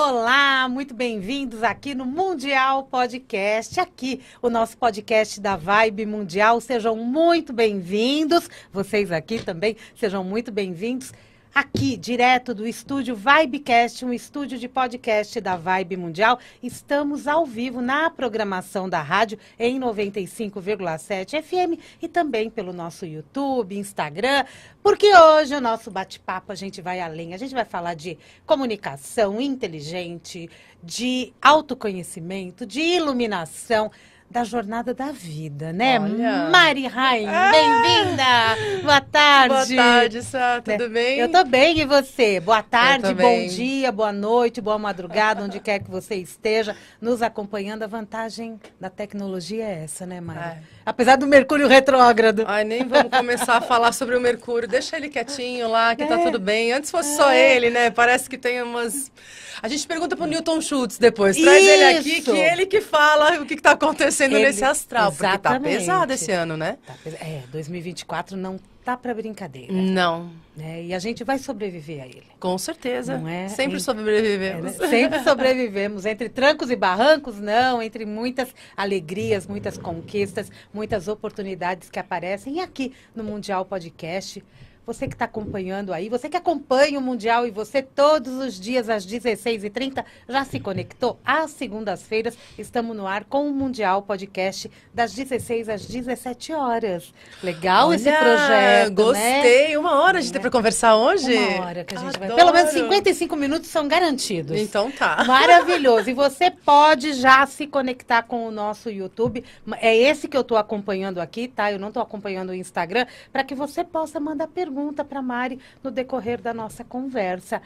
Olá, muito bem-vindos aqui no Mundial Podcast, aqui o nosso podcast da Vibe Mundial. Sejam muito bem-vindos, vocês aqui também sejam muito bem-vindos. Aqui, direto do estúdio Vibecast, um estúdio de podcast da Vibe Mundial. Estamos ao vivo na programação da rádio em 95,7 FM e também pelo nosso YouTube, Instagram, porque hoje o nosso bate-papo a gente vai além. A gente vai falar de comunicação inteligente, de autoconhecimento, de iluminação, da jornada da vida, né? Olha. Mari Raim, bem-vinda! Boa tarde! Boa tarde, Sá, tudo bem? Eu tô bem, e você? Boa tarde, bom bem. dia, boa noite, boa madrugada, onde quer que você esteja nos acompanhando. A vantagem da tecnologia é essa, né, Mari? É. Apesar do Mercúrio retrógrado. Ai, nem vamos começar a falar sobre o Mercúrio. Deixa ele quietinho lá, que tá tudo bem. Antes fosse só ele, né? Parece que tem umas... A gente pergunta pro Newton Schultz depois. Traz ele aqui, que ele que fala o que tá acontecendo nesse astral. Exatamente. Porque tá pesado esse ano, né? 2024 não tá pra brincadeira. Não. Né? E a gente vai sobreviver a ele. Com certeza. Não é? Sempre sobrevivemos. Sempre sobrevivemos, entre trancos e barrancos, não, entre muitas alegrias, muitas conquistas, muitas oportunidades que aparecem. E aqui no Mundial Podcast, você que está acompanhando aí, você que acompanha o Mundial e você todos os dias às 16h30 já se conectou? Às segundas-feiras estamos no ar com o Mundial Podcast das 16 às 17 horas. Legal esse projeto, gostei. né? 1 hora a gente tem para conversar hoje? 1 hora que a gente vai. Pelo menos 55 minutos são garantidos. Então tá. Maravilhoso. E você pode já se conectar com o nosso YouTube. É esse que eu estou acompanhando aqui, tá? Eu não estou acompanhando o Instagram, para que você possa mandar pergunta para Mari no decorrer da nossa conversa.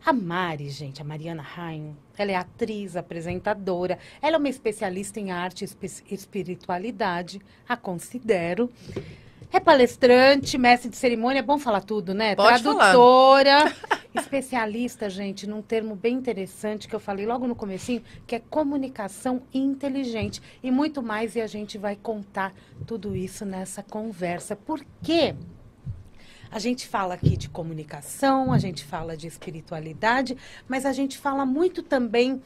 A Mari, gente, a Mariana Raim, ela é atriz, apresentadora, ela é uma especialista em arte e espiritualidade, a considero. É palestrante, mestre de cerimônia, é bom falar tudo, né? Pode Tradutora, especialista, gente, num termo bem interessante que eu falei logo no comecinho, que é comunicação inteligente. E muito mais, e a gente vai contar tudo isso nessa conversa. Por quê? A gente fala aqui de comunicação, a gente fala de espiritualidade, mas a gente fala muito também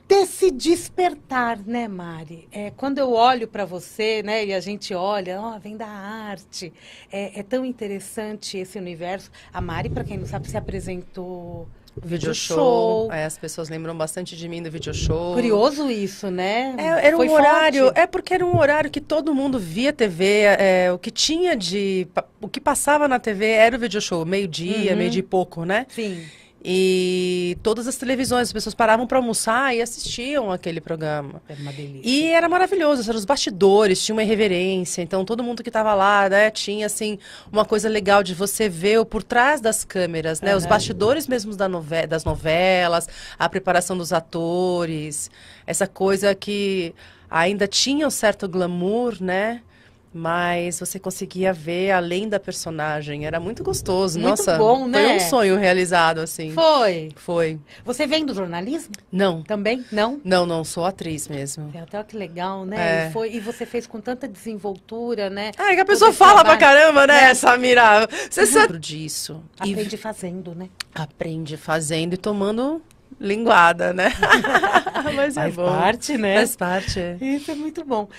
desse despertar, né, Mari? Quando eu olho para você, né, e a gente olha, vem da arte, é tão interessante esse universo. A Mari, para quem não sabe, se apresentou... Video show. As pessoas lembram bastante de mim do video show. Curioso isso, né? Era Foi um horário, forte. porque era um horário que todo mundo via TV, o que passava na TV era o video show, meio-dia, meio-dia e pouco, né? Sim. E todas as televisões, as pessoas paravam para almoçar e assistiam aquele programa. Era uma delícia. E era maravilhoso, eram os bastidores, tinha uma irreverência, então todo mundo que estava lá, né, tinha assim uma coisa legal de você ver o por trás das câmeras, né, os bastidores mesmo das novelas, a preparação dos atores, essa coisa que ainda tinha um certo glamour, né? Mas você conseguia ver além da personagem. Era muito gostoso. Muito Nossa, bom, né? foi um sonho realizado, assim. Foi. Você vem do jornalismo? Não. Também? Não? Não, sou atriz mesmo. Até que legal, né? É. E você fez com tanta desenvoltura, né? Que a pessoa fala pra caramba, né, Samira? Você sabe disso. Aprende fazendo, né? Aprende fazendo e tomando linguada, né? Mas Faz bom. parte, né? Faz parte, é. Isso é muito bom.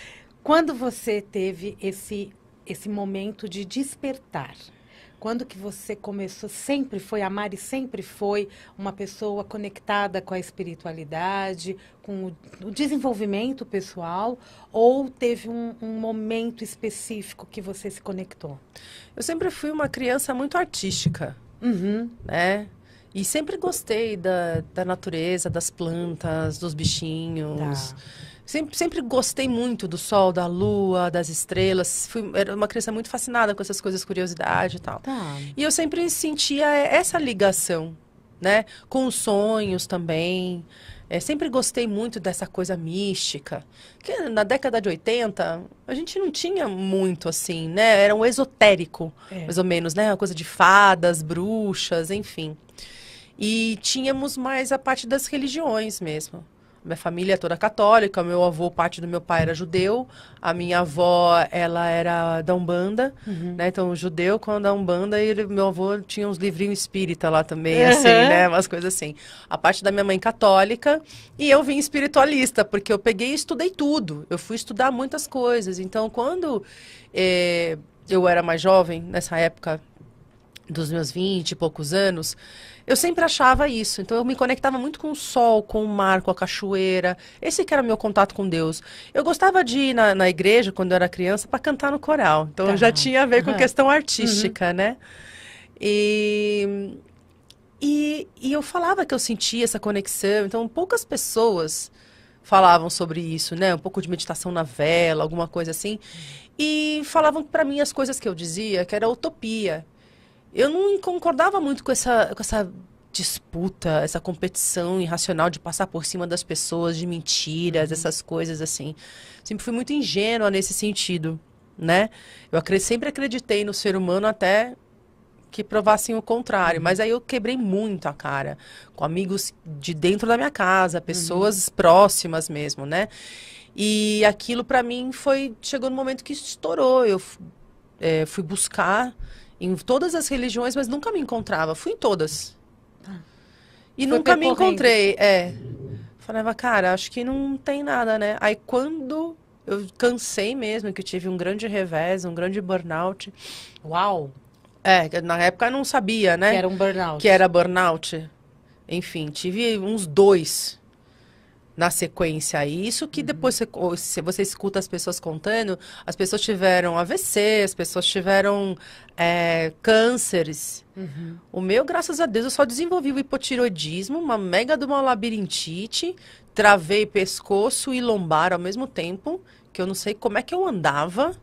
Quando você teve esse momento de despertar? Quando que você começou? A Mari sempre foi uma pessoa conectada com a espiritualidade, com o desenvolvimento pessoal, ou teve um momento específico que você se conectou? Eu sempre fui uma criança muito artística, né? E sempre gostei da natureza, das plantas, dos bichinhos. Sempre gostei muito do sol, da lua, das estrelas. Era uma criança muito fascinada com essas coisas, curiosidade e tal. E eu sempre sentia essa ligação, né? Com os sonhos também. Sempre gostei muito dessa coisa mística. Que na década de 80, a gente não tinha muito assim, né? Era um esotérico, mais ou menos, né? Uma coisa de fadas, bruxas, enfim. E tínhamos mais a parte das religiões mesmo. Minha família é toda católica, meu avô, parte do meu pai era judeu, a minha avó, ela era da Umbanda, né? Então, judeu com a Umbanda, e meu avô tinha uns livrinhos espírita lá também, assim, né? Umas coisas assim. A parte da minha mãe católica, e eu vim espiritualista, porque eu peguei e estudei tudo. Eu fui estudar muitas coisas. Então, quando eu era mais jovem, nessa época dos meus 20 e poucos anos, eu sempre achava isso. Então, eu me conectava muito com o sol, com o mar, com a cachoeira. Esse que era o meu contato com Deus. Eu gostava de ir na igreja, quando eu era criança, para cantar no coral. Então, já tinha a ver com questão artística, né? E eu falava que eu sentia essa conexão. Então, poucas pessoas falavam sobre isso, né? Um pouco de meditação na vela, alguma coisa assim. E falavam para mim as coisas que eu dizia, que era utopia. Eu não concordava muito com essa disputa, essa competição irracional de passar por cima das pessoas, de mentiras, essas coisas assim. Sempre fui muito ingênua nesse sentido, né? Eu sempre acreditei no ser humano até que provassem o contrário. Mas aí eu quebrei muito a cara com amigos de dentro da minha casa, pessoas próximas mesmo, né? E aquilo pra mim chegou no momento que estourou. Eu fui buscar em todas as religiões, mas nunca me encontrava. Fui em todas. E nunca me encontrei. Falava, cara, acho que não tem nada, né? Aí quando eu cansei mesmo, que eu tive um grande revés, um grande burnout. Uau! Na época eu não sabia, né? Que era um burnout. Que era burnout. Enfim, tive uns 2 na sequência. E isso que depois, se você escuta as pessoas contando, as pessoas tiveram AVC, as pessoas tiveram cânceres. O meu, graças a Deus, eu só desenvolvi o hipotiroidismo, uma mega de uma labirintite, travei pescoço e lombar ao mesmo tempo, que eu não sei como é que eu andava.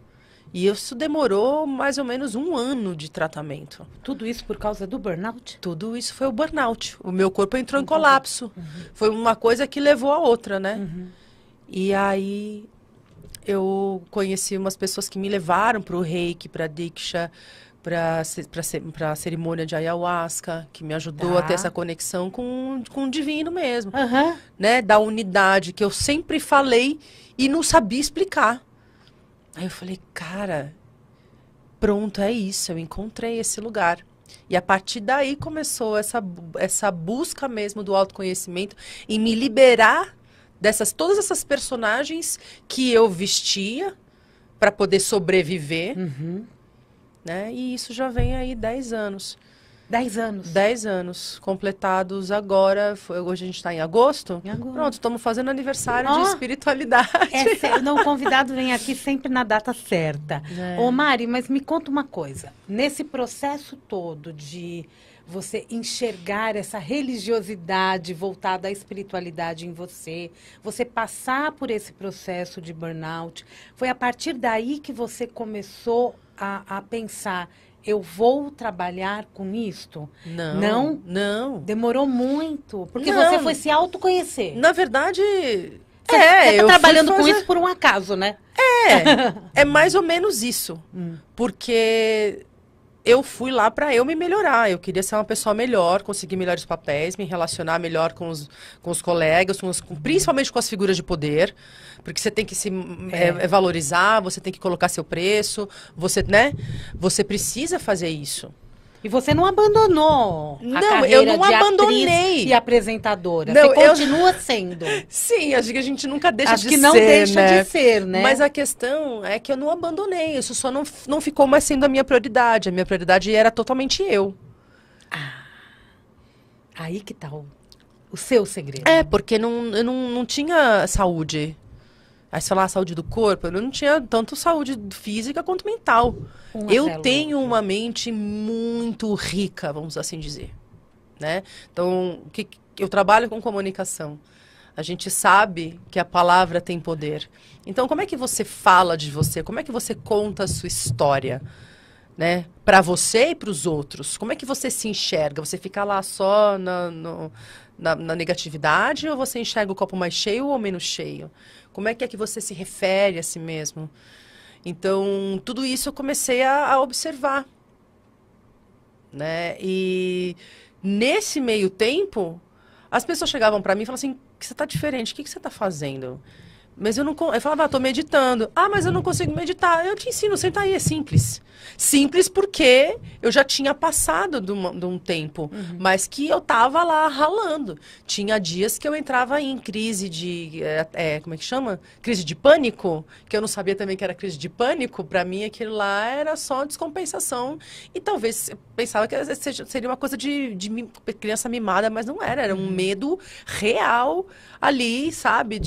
E isso demorou mais ou menos 1 ano de tratamento. Tudo isso por causa do burnout? Tudo isso foi o burnout. O meu corpo entrou em colapso. Foi uma coisa que levou a outra, né? E aí eu conheci umas pessoas que me levaram para o Reiki, para a Diksha, para a cerimônia de ayahuasca, que me ajudou a ter essa conexão com o divino mesmo. Né? Da unidade que eu sempre falei e não sabia explicar. Aí eu falei, cara, pronto, é isso, eu encontrei esse lugar. E a partir daí começou essa busca mesmo do autoconhecimento e me liberar todas essas personagens que eu vestia para poder sobreviver, né? E isso já vem aí 10 anos. 10 anos. 10 anos, completados agora. Hoje a gente está em agosto. Pronto, estamos fazendo aniversário de espiritualidade. O convidado vem aqui sempre na data certa. Ô Mari, mas me conta uma coisa. Nesse processo todo de você enxergar essa religiosidade voltada à espiritualidade em você, você passar por esse processo de burnout, foi a partir daí que você começou a pensar... Eu vou trabalhar com isto? Não. Demorou muito, porque você foi se autoconhecer. Na verdade, você está trabalhando com isso por um acaso, né? É mais ou menos isso. Porque eu fui lá para eu me melhorar. Eu queria ser uma pessoa melhor, conseguir melhores papéis, me relacionar melhor com os colegas, principalmente com as figuras de poder. Porque você tem que se valorizar, você tem que colocar seu preço, né? Você precisa fazer isso. E você não abandonou a carreira eu não de abandonei. atriz e apresentadora. Não, você continua sendo. Sim, acho que a gente nunca deixa de ser, Acho que não deixa de ser, né? Mas a questão é que eu não abandonei. Isso só não ficou mais sendo a minha prioridade. A minha prioridade era totalmente eu. Aí que tá o seu segredo. Porque eu não tinha saúde. Aí você fala, saúde do corpo, eu não tinha tanto saúde física quanto mental. Eu tenho uma mente muito rica, vamos assim dizer. Né? Então, eu trabalho com comunicação. A gente sabe que a palavra tem poder. Então, como é que você fala de você? Como é que você conta a sua história? Né? Para você e para os outros. Como é que você se enxerga? Você fica lá só na negatividade ou você enxerga o copo mais cheio ou menos cheio? Como é que você se refere a si mesmo? Então, tudo isso eu comecei a observar. Né? E nesse meio tempo, as pessoas chegavam para mim e falavam assim, que você tá diferente, o que você tá fazendo? Mas eu não... Eu falava, tô meditando. Ah, mas eu não consigo meditar. Eu te ensino, senta aí, é simples. Simples porque eu já tinha passado de um tempo, mas que eu tava lá ralando. Tinha dias que eu entrava em crise de... como é que chama? Crise de pânico, que eu não sabia também que era crise de pânico. Pra mim, aquilo lá era só descompensação. E talvez eu pensava que seria uma coisa de criança mimada, mas não era. Era um medo real ali, sabe?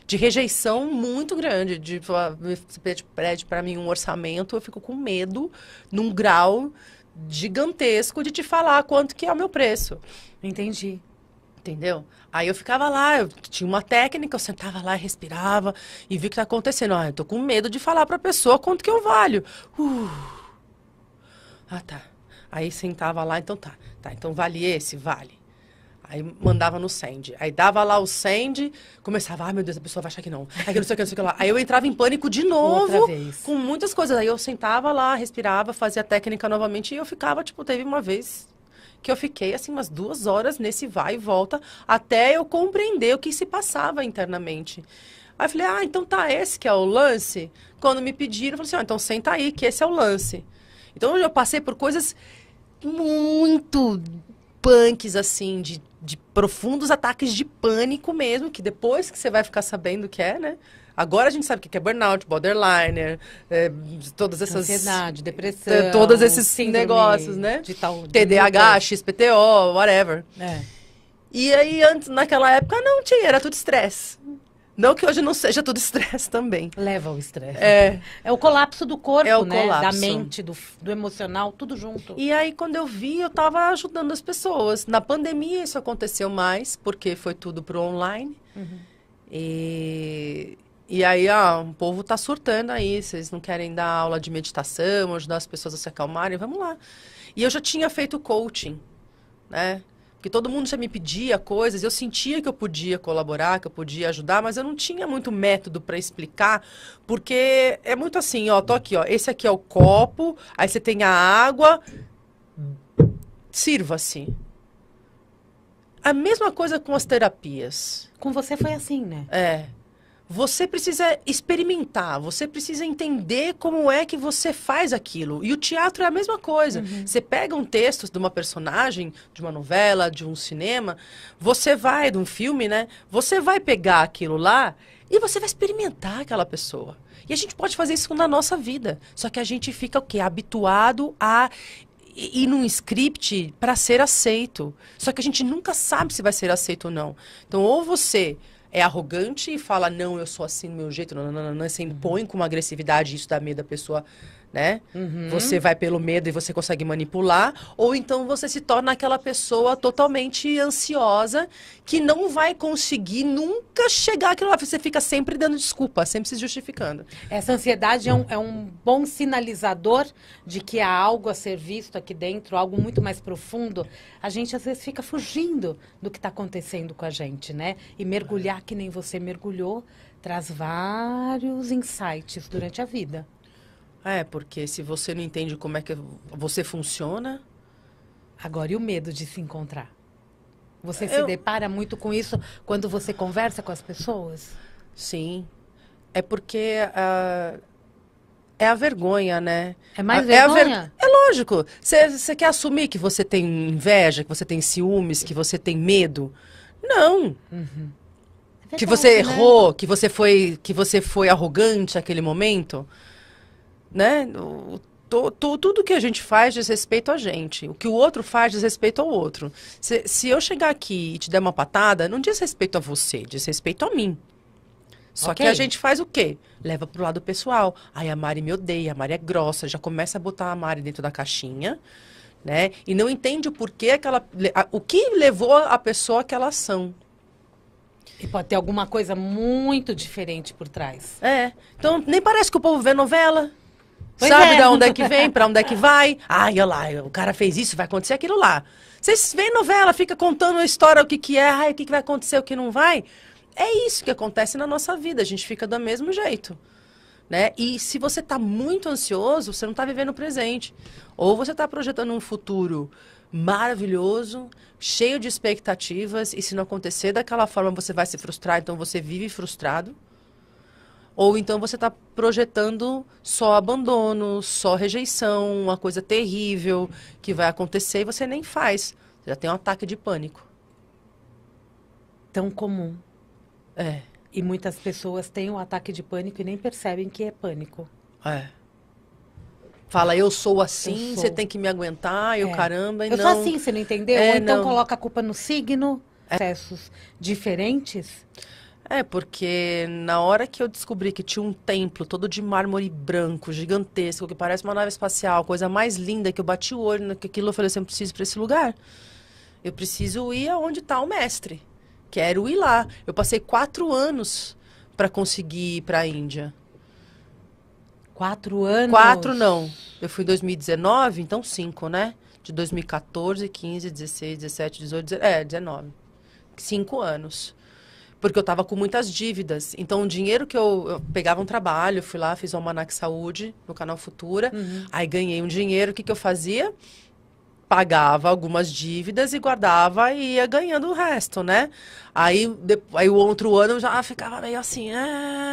De rejeição muito grande. De você pede para mim um orçamento, eu fico com medo, num grau gigantesco, de te falar quanto que é o meu preço. Entendi. Entendeu? Aí eu ficava lá, eu tinha uma técnica, eu sentava lá, respirava e vi o que tá acontecendo. Eu tô com medo de falar pra pessoa quanto que eu valho. Ah, tá. Aí sentava lá, então tá. Tá, então vale esse? Vale. Aí mandava no send. Aí dava lá o send, começava, ai meu Deus, a pessoa vai achar que não. Aí não sei o que, não sei o que lá. Aí eu entrava em pânico de novo, outra vez, com muitas coisas. Aí eu sentava lá, respirava, fazia a técnica novamente e eu ficava, tipo, teve uma vez que eu fiquei, assim, umas 2 horas nesse vai e volta, até eu compreender o que se passava internamente. Aí eu falei, então tá, esse que é o lance? Quando me pediram, eu falei assim, então senta aí, que esse é o lance. Então eu passei por coisas muito punks, assim, de profundos ataques de pânico mesmo, que depois que você vai ficar sabendo o que é, né? Agora a gente sabe o que é burnout, borderline, todas essas... Ansiedade, depressão, todos esses negócios, né? TDAH, XPTO, whatever. E aí, naquela época, não tinha, era tudo estresse. Não que hoje não seja tudo estresse também. Leva ao estresse. É o colapso do corpo, né? colapso. Da mente, do emocional, tudo junto. E aí, quando eu vi, eu tava ajudando as pessoas. Na pandemia, isso aconteceu mais, porque foi tudo pro online. E aí, o povo tá surtando aí. Vocês não querem dar aula de meditação, ajudar as pessoas a se acalmarem? Vamos lá. E eu já tinha feito coaching, né? Porque todo mundo já me pedia coisas, eu sentia que eu podia colaborar, que eu podia ajudar, mas eu não tinha muito método para explicar, porque é muito assim, tô aqui, esse aqui é o copo, aí você tem a água, sirva-se. A mesma coisa com as terapias. Com você foi assim, né? Você precisa experimentar, você precisa entender como é que você faz aquilo. E o teatro é a mesma coisa. Você pega um texto de uma personagem, de uma novela, de um cinema, de um filme, né? Você vai pegar aquilo lá e você vai experimentar aquela pessoa. E a gente pode fazer isso na nossa vida. Só que a gente fica o quê? Habituado a ir num script para ser aceito. Só que a gente nunca sabe se vai ser aceito ou não. Então, ou você é arrogante e fala, não, eu sou assim do meu jeito, não, você impõe com uma agressividade, isso dá medo da pessoa, né? Você vai pelo medo e você consegue manipular, ou então você se torna aquela pessoa totalmente ansiosa, que não vai conseguir nunca chegar àquilo lá, você fica sempre dando desculpa, sempre se justificando. Essa ansiedade é um bom sinalizador de que há algo a ser visto aqui dentro, algo muito mais profundo. A gente às vezes fica fugindo do que está acontecendo com a gente, né? E mergulhar que nem você mergulhou, traz vários insights durante a vida. Porque se você não entende como é que você funciona... Agora, e o medo de se encontrar? Você se depara muito com isso quando você conversa com as pessoas? Sim. É porque é a vergonha, né? É mais vergonha? É lógico. Você quer assumir que você tem inveja, que você tem ciúmes, que você tem medo? Não. Verdade, que você errou, né? que você foi arrogante naquele momento, né? Tudo que a gente faz diz respeito a gente. O que o outro faz diz respeito ao outro. Se eu chegar aqui e te der uma patada, não diz respeito a você, diz respeito a mim. Só que a gente faz o quê? Leva pro lado pessoal. Ai, a Mari me odeia, a Mari é grossa. Já começa a botar a Mari dentro da caixinha, né? E não entende o porquê o que levou a pessoa àquela ação. E pode ter alguma coisa muito diferente por trás. Então, nem parece que o povo vê novela. Pois Sabe de onde é que vem, pra onde é que vai. Ai, olha lá, o cara fez isso, vai acontecer aquilo lá. Vocês veem novela, fica contando a história, o que é, ai, o que vai acontecer, o que não vai. É isso que acontece na nossa vida, a gente fica do mesmo jeito, né? E se você tá muito ansioso, você não tá vivendo o presente. Ou você tá projetando um futuro maravilhoso, cheio de expectativas, e se não acontecer daquela forma, você vai se frustrar, então você vive frustrado. Ou então você está projetando só abandono, só rejeição, uma coisa terrível que vai acontecer e você nem faz. Você já tem um ataque de pânico. Tão comum. É. E muitas pessoas têm um ataque de pânico e nem percebem que é pânico. É. Fala, eu sou assim, Eu sou. você tem que me aguentar, caramba, e eu não... sou assim, você não entendeu? É, Ou então não. coloca a culpa no signo. Processos diferentes. É, porque na hora que eu descobri que tinha um templo todo de mármore branco, gigantesco, que parece uma nave espacial, coisa mais linda, que eu bati o olho naquilo, eu falei assim, eu preciso ir para esse lugar. Eu preciso ir aonde está o mestre. Quero ir lá. Eu passei 4 anos para conseguir ir para a Índia. 4 anos? 4 não. Eu fui em 2019, então 5, né? De 2014, 15, 16, 17, 18, 19. 5 anos. Porque eu estava com muitas dívidas. Então, o dinheiro que eu pegava um trabalho, fui lá, fiz o Almanac Saúde no Canal Futura. Aí ganhei um dinheiro, o que eu fazia? Pagava algumas dívidas e guardava e ia ganhando o resto, né? Aí o outro ano eu já ficava meio assim,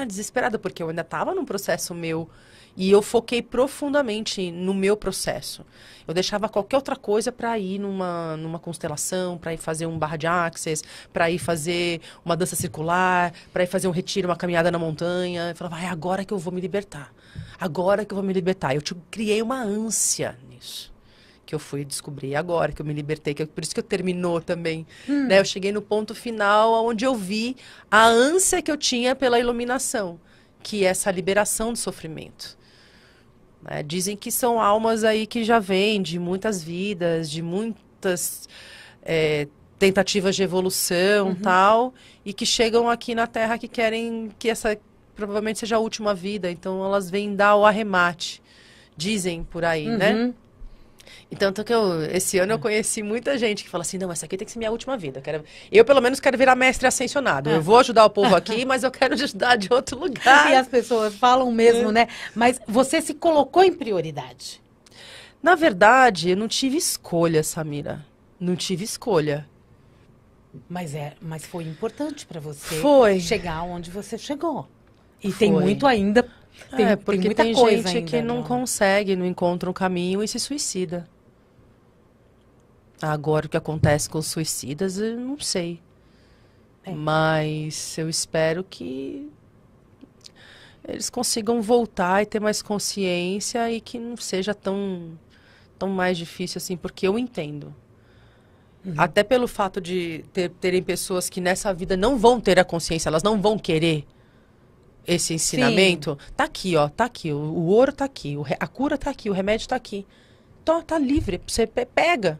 desesperada, porque eu ainda estava num processo meu. E eu foquei profundamente no meu processo. Eu deixava qualquer outra coisa para ir numa constelação, para ir fazer um barra de access, para ir fazer uma dança circular, para ir fazer um retiro, uma caminhada na montanha. Eu falava, é agora que eu vou me libertar. Agora que eu vou me libertar. Eu criei uma ânsia nisso. Que eu fui descobrir agora, que eu me libertei. Por isso que eu terminou também. Né? Eu cheguei no ponto final, onde eu vi a ânsia que eu tinha pela iluminação. Que é essa liberação do sofrimento. Dizem que são almas aí que já vêm de muitas vidas, de muitas tentativas de evolução tal, e que chegam aqui na Terra que querem que essa provavelmente seja a última vida. Então elas vêm dar o arremate. Dizem por aí, né? Então, esse ano eu conheci muita gente que fala assim, não, essa aqui tem que ser minha última vida. Eu, pelo menos, quero virar mestre ascensionado. Eu vou ajudar o povo aqui, mas eu quero ajudar de outro lugar. E as pessoas falam mesmo, né? Mas você se colocou em prioridade. Na verdade, eu não tive escolha, Samira. Não tive escolha. Mas foi importante para você chegar onde você chegou. E tem muito ainda... porque muita tem coisa gente ainda, que não consegue, não encontra um caminho e se suicida. Agora, o que acontece com os suicidas, eu não sei. Mas eu espero que eles consigam voltar e ter mais consciência e que não seja tão mais difícil assim, porque eu entendo. Até pelo fato de terem pessoas que nessa vida não vão ter a consciência, elas não vão querer esse ensinamento. Sim. Tá aqui, ó, tá aqui. O ouro tá aqui, a cura tá aqui, o remédio tá aqui. Tá livre, você pega.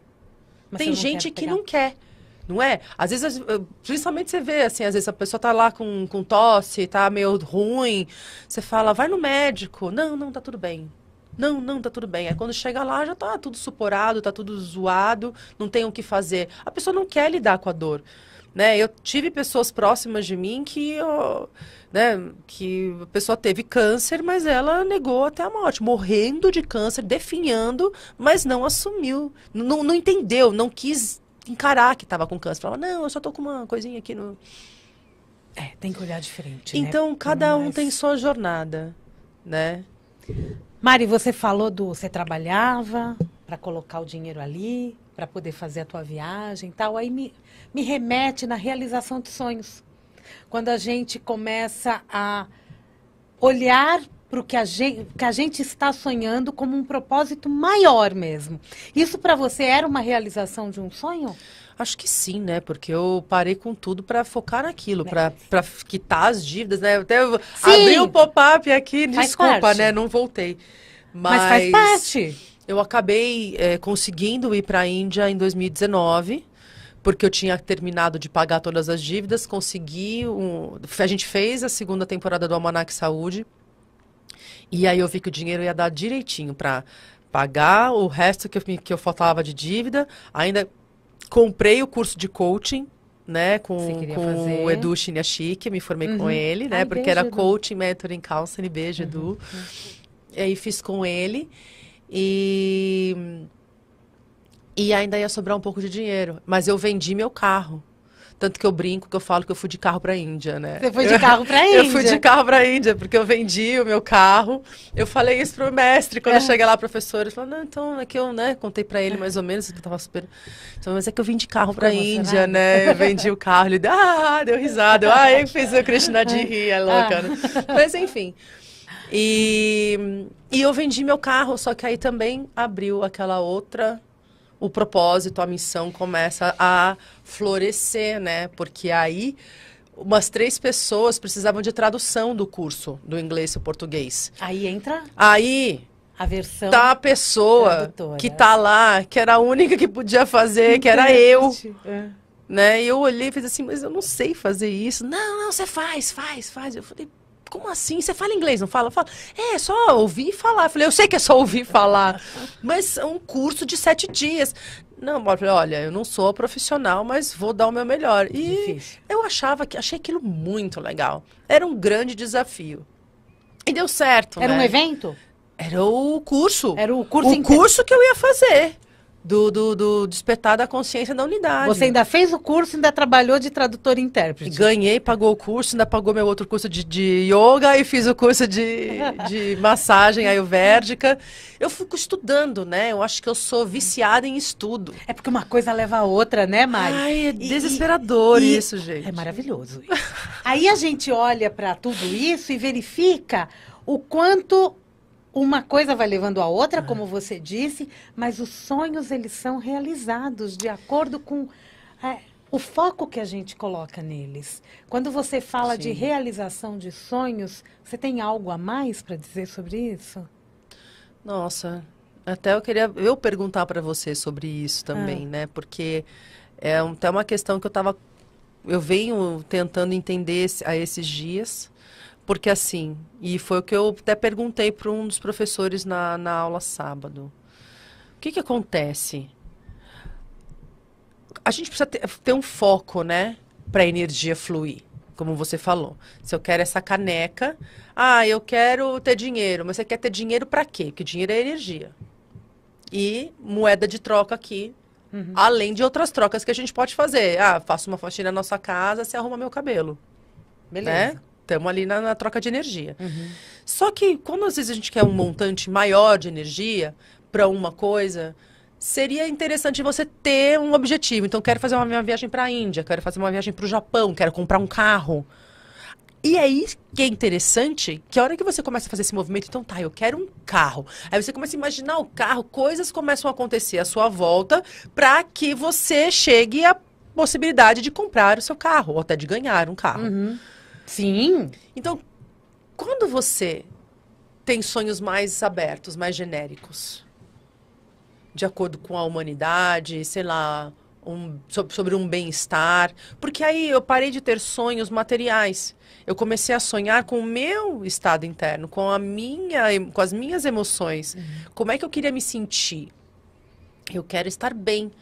Mas tem gente que não quer, não é? Às vezes, principalmente você vê, assim, às vezes a pessoa tá lá com tosse, tá meio ruim. Você fala, vai no médico. Não, tá tudo bem. Não, tá tudo bem. Aí quando chega lá, já tá tudo suporado, tá tudo zoado, não tem o que fazer. A pessoa não quer lidar com a dor. Né? Eu tive pessoas próximas de mim que a pessoa teve câncer, mas ela negou até a morte, morrendo de câncer, definhando, mas não assumiu, não entendeu, não quis encarar que estava com câncer. Falava, não, eu só tô com uma coisinha aqui no... tem que olhar diferente, então, né? Cada um tem sua jornada, né? Mari, você falou você trabalhava para colocar o dinheiro ali, para poder fazer a tua viagem e tal, aí me remete na realização de sonhos. Quando a gente começa a olhar para o que a gente está sonhando como um propósito maior mesmo. Isso para você era uma realização de um sonho? Acho que sim, né? Porque eu parei com tudo para focar naquilo, para quitar as dívidas, né? Até abri o pop-up aqui, desculpa, né? Não voltei. Mas faz parte. Eu acabei conseguindo ir para a Índia em 2019, porque eu tinha terminado de pagar todas as dívidas, a gente fez a segunda temporada do Almanac Saúde, e aí eu vi que o dinheiro ia dar direitinho para pagar o resto que eu faltava de dívida. Ainda comprei o curso de coaching, né, com o Edu Shinyashiki, me formei com ele, né, porque era coaching, mentoring, counseling, beijo, Edu. E aí fiz com ele. E E ainda ia sobrar um pouco de dinheiro. Mas eu vendi meu carro. Tanto que eu brinco, que eu falo que eu fui de carro pra Índia, né? Você foi de carro pra Índia? Eu fui de carro pra Índia, porque eu vendi o meu carro. Eu falei isso pro mestre, quando eu cheguei lá, professor, ele falou, não, então, é que eu, né, contei pra ele mais ou menos, que eu tava super... Então, mas é que eu vim de carro pra Índia, né? Eu vendi o carro, ele deu risada. Eu fiz o Krishna de rir, é louca, né? Mas, enfim. E eu vendi meu carro, só que aí também abriu aquela outra... O propósito, a missão começa a florescer, né? Porque aí umas 3 pessoas precisavam de tradução do curso, do inglês para o português. Aí entra Aí a versão tá a pessoa tradutora. que tá lá, que era a única que podia fazer, que era eu. Né? E eu olhei e fiz assim, mas eu não sei fazer isso. Não, você faz. Eu falei, como assim? Você fala inglês, não fala? Fala. É só ouvir e falar. Eu falei, eu sei que é só ouvir e falar, mas é um curso de 7 dias. Não, eu falei, olha, eu não sou profissional, mas vou dar o meu melhor. E eu achei aquilo muito legal. Era um grande desafio. E deu certo, Era né? um evento? Era o curso. Era o curso O curso que eu ia fazer. Do despertar da consciência da unidade. Você ainda fez o curso, ainda trabalhou de tradutor e intérprete. Ganhei, pagou o curso, ainda pagou meu outro curso de yoga e fiz o curso de massagem ayurvédica. Eu fico estudando, né? Eu acho que eu sou viciada em estudo. É porque uma coisa leva a outra, né, Mari? Ai, é desesperador isso, gente. É maravilhoso isso. Aí a gente olha para tudo isso e verifica o quanto... Uma coisa vai levando a outra, como você disse, mas os sonhos, eles são realizados de acordo com o foco que a gente coloca neles. Quando você fala de realização de sonhos, você tem algo a mais para dizer sobre isso? Nossa, até eu queria perguntar para você sobre isso também, né? Porque é até uma questão que eu venho tentando entender a esses dias. Porque assim, e foi o que eu até perguntei para um dos professores na aula sábado. O que acontece? A gente precisa ter um foco, né? Para a energia fluir, como você falou. Se eu quero essa caneca, eu quero ter dinheiro. Mas você quer ter dinheiro para quê? Porque dinheiro é energia. E moeda de troca aqui, além de outras trocas que a gente pode fazer. Faço uma faxina na nossa casa, você arruma meu cabelo. Beleza. Né? Estamos ali na troca de energia. Só que quando às vezes a gente quer um montante maior de energia para uma coisa, seria interessante você ter um objetivo. Então, quero fazer uma viagem para a Índia, quero fazer uma viagem para o Japão, quero comprar um carro. E aí que é interessante que a hora que você começa a fazer esse movimento, então eu quero um carro. Aí você começa a imaginar o carro, coisas começam a acontecer à sua volta para que você chegue à possibilidade de comprar o seu carro, ou até de ganhar um carro. Sim. Então, quando você tem sonhos mais abertos, mais genéricos, de acordo com a humanidade, sei lá, sobre um bem-estar, porque aí eu parei de ter sonhos materiais. Eu comecei a sonhar com o meu estado interno, com as minhas emoções. Como é que eu queria me sentir? Eu quero estar bem.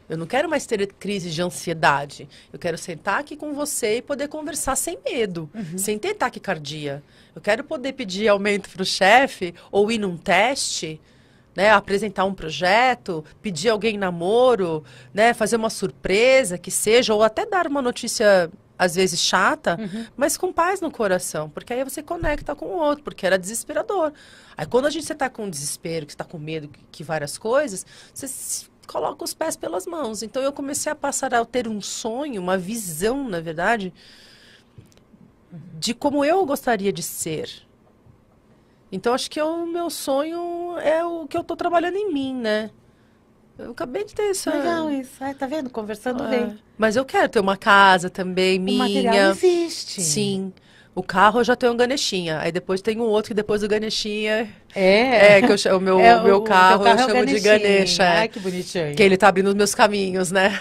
Eu não quero mais ter crises de ansiedade. Eu quero sentar aqui com você e poder conversar sem medo, sem ter taquicardia. Eu quero poder pedir aumento para o chefe ou ir num teste, né, apresentar um projeto, pedir alguém namoro, né, fazer uma surpresa que seja, ou até dar uma notícia, às vezes chata, mas com paz no coração. Porque aí você conecta com o outro, porque era desesperador. Aí quando você está com desespero, que está com medo, que várias coisas, você coloca os pés pelas mãos. Então, eu comecei a passar a ter um sonho, uma visão, na verdade, de como eu gostaria de ser. Então, acho que o meu sonho é o que eu estou trabalhando em mim, né? Eu acabei de ter isso. Legal isso. Tá vendo? Conversando bem. Mas eu quero ter uma casa também, minha. O material existe. Sim. O carro eu já tenho um Ganeshinha. Aí depois tem um outro que depois do Ganeshinha... que o meu carro eu chamo de Ganesha. Ai, que bonitinho. Que ele tá abrindo os meus caminhos, né?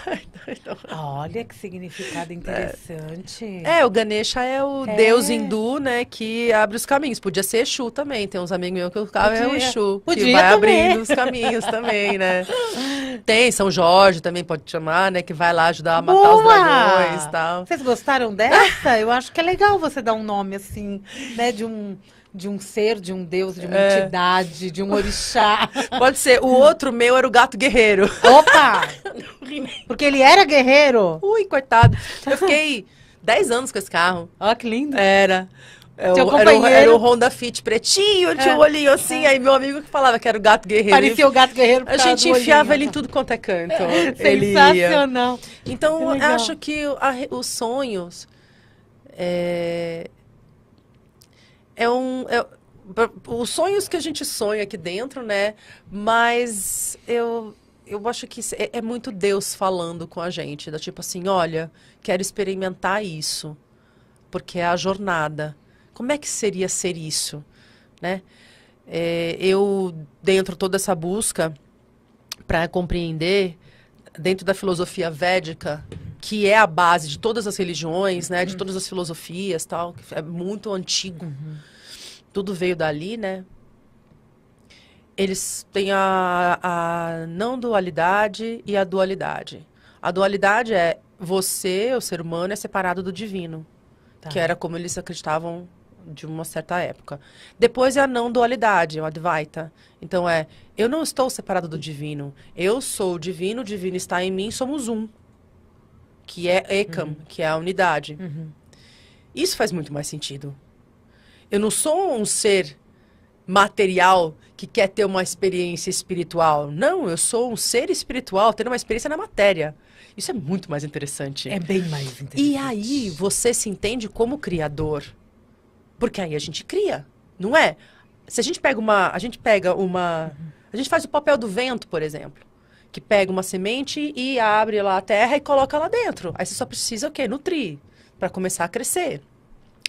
Olha que significado interessante. O Ganesha é o deus hindu, né? Que abre os caminhos. Podia ser Exu também. Tem uns amigos meus que o carro é o Exu. Podia que vai também. abrindo os caminhos também, né? Tem São Jorge também, pode chamar, né? Que vai lá ajudar a matar os dragões e tal. Vocês gostaram dessa? Eu acho que é legal você dar um nome assim, né? de um ser, de um deus, de uma entidade, de um orixá. Pode ser. O outro meu era o gato guerreiro. Opa! Porque ele era guerreiro? Ui, coitado. Eu fiquei 10 anos com esse carro. Ó, que lindo. Era. Companheiro... Era o Honda Fit pretinho, ele tinha um olhinho assim, aí meu amigo que falava que era o gato guerreiro. Parecia o gato guerreiro. A gente enfiava ele em tudo quanto é canto. Sensacional. Então, eu acho que os sonhos os sonhos que a gente sonha aqui dentro, né? Mas eu acho que é muito Deus falando com a gente, da tipo assim, olha, quero experimentar isso, porque é a jornada. Como é que seria ser isso, né? Eu, dentro de toda essa busca para compreender, dentro da filosofia védica, que é a base de todas as religiões, né? De todas as filosofias, tal, que é muito antigo. Tudo veio dali, né? Eles têm a não dualidade e a dualidade. A dualidade é você, o ser humano, é separado do divino. Tá. Que era como eles acreditavam de uma certa época. Depois é a não dualidade, o Advaita. Então eu não estou separado do divino. Eu sou o divino está em mim, somos um. Que é Ekam, que é a unidade. Isso faz muito mais sentido. Eu não sou um ser material que quer ter uma experiência espiritual. Não, eu sou um ser espiritual tendo uma experiência na matéria. Isso é muito mais interessante. É bem mais interessante. E aí você se entende como criador. Porque aí a gente cria, não é? Se a gente pega a gente faz o papel do vento, por exemplo. Que pega uma semente e abre lá a terra e coloca lá dentro. Aí você só precisa o quê? Nutrir, para começar a crescer.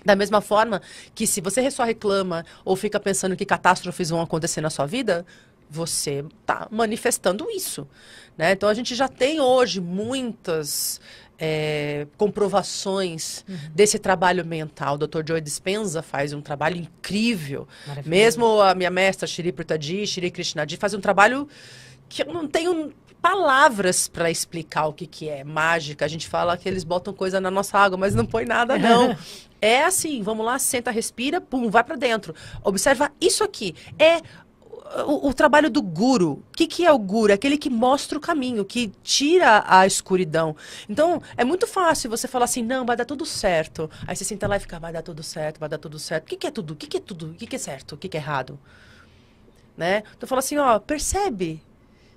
Da mesma forma que se você só reclama ou fica pensando que catástrofes vão acontecer na sua vida, você está manifestando isso, né? Então, a gente já tem hoje muitas comprovações desse trabalho mental. O Dr. Joe Dispenza faz um trabalho incrível. Mesmo a minha mestra, Shri Pritaji, Shri Krishnadi, faz um trabalho que eu não tenho palavras para explicar o que é mágica. A gente fala que eles botam coisa na nossa água, mas não põe nada, não. É assim, vamos lá, senta, respira, pum, vai para dentro. Observa isso aqui. É o trabalho do guru. O que é o guru? É aquele que mostra o caminho, que tira a escuridão. Então, é muito fácil você falar assim, não, vai dar tudo certo. Aí você senta lá e fica, vai dar tudo certo, vai dar tudo certo. O que é tudo? O que é tudo? O que é certo? O que é errado? Né? Então, fala assim, ó, percebe